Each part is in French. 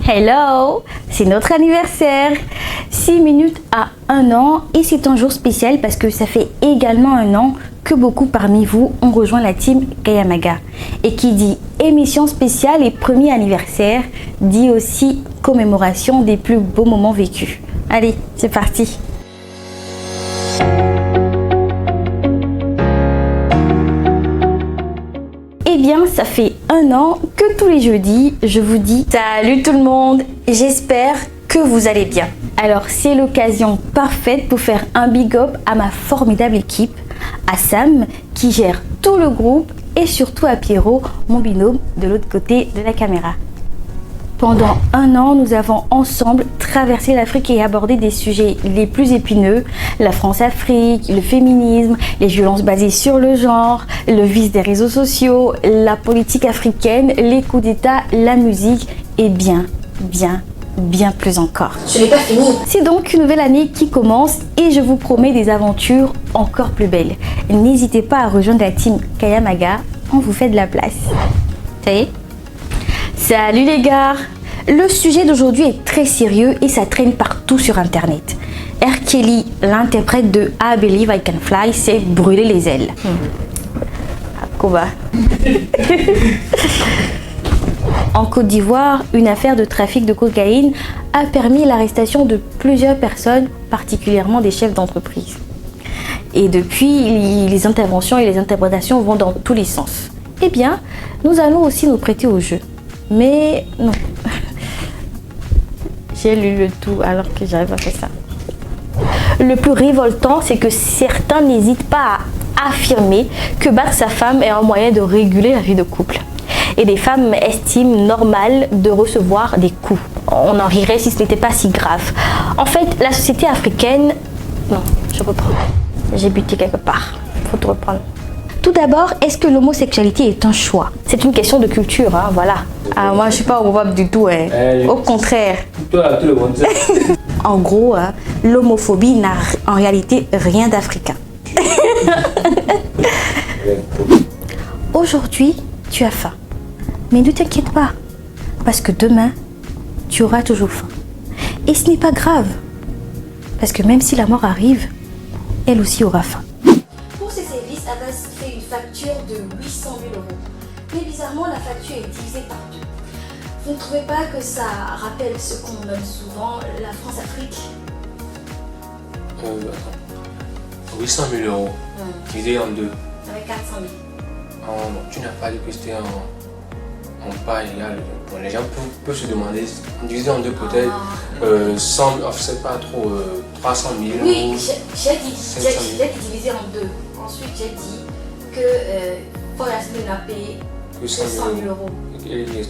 Hello, c'est notre anniversaire, 6 minutes à 1 an et c'est un jour spécial parce que ça fait également 1 an que beaucoup parmi vous ont rejoint la team Kayamaga. Et qui dit émission spéciale et premier anniversaire, dit aussi commémoration des plus beaux moments vécus. Allez, c'est parti. Eh bien, ça fait 1 an que tous les jeudis, je vous dis salut tout le monde, j'espère que vous allez bien. Alors, c'est l'occasion parfaite pour faire un big up à ma formidable équipe, à Sam qui gère tout le groupe et surtout à Pierrot, mon binôme de l'autre côté de la caméra. Pendant 1 an, nous avons ensemble traversé l'Afrique et abordé des sujets les plus épineux, la France-Afrique, le féminisme, les violences basées sur le genre, le vice des réseaux sociaux, la politique africaine, les coups d'État, la musique et bien plus encore. Ce n'est pas fini. C'est donc une nouvelle année qui commence et je vous promets des aventures encore plus belles. N'hésitez pas à rejoindre la team Kayamaga, on vous fait de la place. Ça y est ? Salut les gars! Le sujet d'aujourd'hui est très sérieux et ça traîne partout sur internet. R. Kelly, l'interprète de I Believe I Can Fly, s'est brûlé les ailes. Akuba. En Côte d'Ivoire, une affaire de trafic de cocaïne a permis l'arrestation de plusieurs personnes, particulièrement des chefs d'entreprise. Et depuis, les interventions et les interprétations vont dans tous les sens. Eh bien, nous allons aussi nous prêter au jeu. Mais non, j'ai lu le tout alors que j'avais pas fait ça. Le plus révoltant, c'est que certains n'hésitent pas à affirmer que battre sa femme est un moyen de réguler la vie de couple. Et des femmes estiment normal de recevoir des coups. On en rirait si ce n'était pas si grave. En fait, la société africaine... Non, je reprends. J'ai buté quelque part. Faut tout reprendre. Tout d'abord, est-ce que l'homosexualité est un choix? C'est une question de culture, hein, voilà. Ah, moi, je suis pas homophobe du tout, hein. Au contraire. Toi, tout le monde sait. En gros, hein, l'homophobie n'a en réalité rien d'africain. Aujourd'hui, tu as faim. Mais ne t'inquiète pas, parce que demain, tu auras toujours faim. Et ce n'est pas grave, parce que même si la mort arrive, elle aussi aura faim. Pour ces services, Abbas fait une facture de 800 000 €. Mais bizarrement, la facture est divisée par 2. Vous ne trouvez pas que ça rappelle ce qu'on nomme souvent la France-Afrique? 800 000 € divisé en 2. Avec 400 000. Oh non, tu n'as pas dit que c'était en pas égal. Bon, les gens peuvent se demander, divisé en 2 peut-être, 100, c'est pas trop, 300 000 €. Oui, j'ai dit divisé en 2. Ensuite, j'ai dit que pour la semaine, on a payé 100 000 €. Et les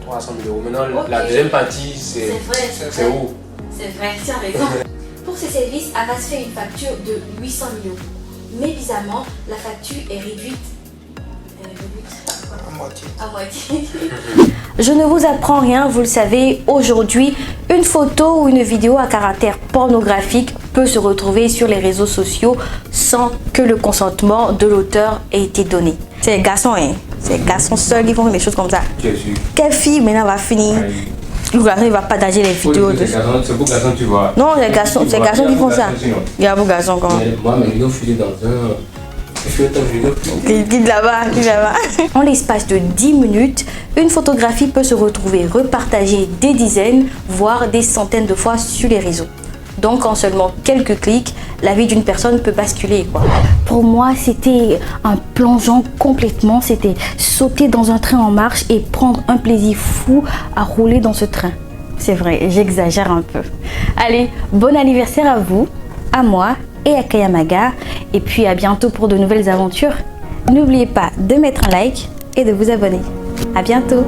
300 000 €. Maintenant, Okay. la deuxième partie, c'est où? C'est vrai, tu as raison. Pour ces services, Abbas fait une facture de 800 000 €. Mais bizarrement, la facture est réduite. À moitié. Je ne vous apprends rien, vous le savez, aujourd'hui, une photo ou une vidéo à caractère pornographique peut se retrouver sur les réseaux sociaux sans que le consentement de l'auteur ait été donné. C'est les garçons, hein. C'est les garçons seuls qui font des choses comme ça. Quelle fille maintenant va finir? Le garçon, il va partager les vidéos. C'est pour garçons, tu vois. Non, c'est les garçons qui font ça. Il y a beaucoup de garçons quand même. Moi, mes vidéos filées dans un... Guide là-bas. En l'espace de 10 minutes, une photographie peut se retrouver repartagée des dizaines, voire des centaines de fois sur les réseaux. Donc en seulement quelques clics, la vie d'une personne peut basculer, quoi. Pour moi, c'était un plongeon complètement, c'était sauter dans un train en marche et prendre un plaisir fou à rouler dans ce train. C'est vrai, j'exagère un peu. Allez, bon anniversaire à vous, à moi et à Kayamaga, et puis à bientôt pour de nouvelles aventures. N'oubliez pas de mettre un like et de vous abonner. À bientôt.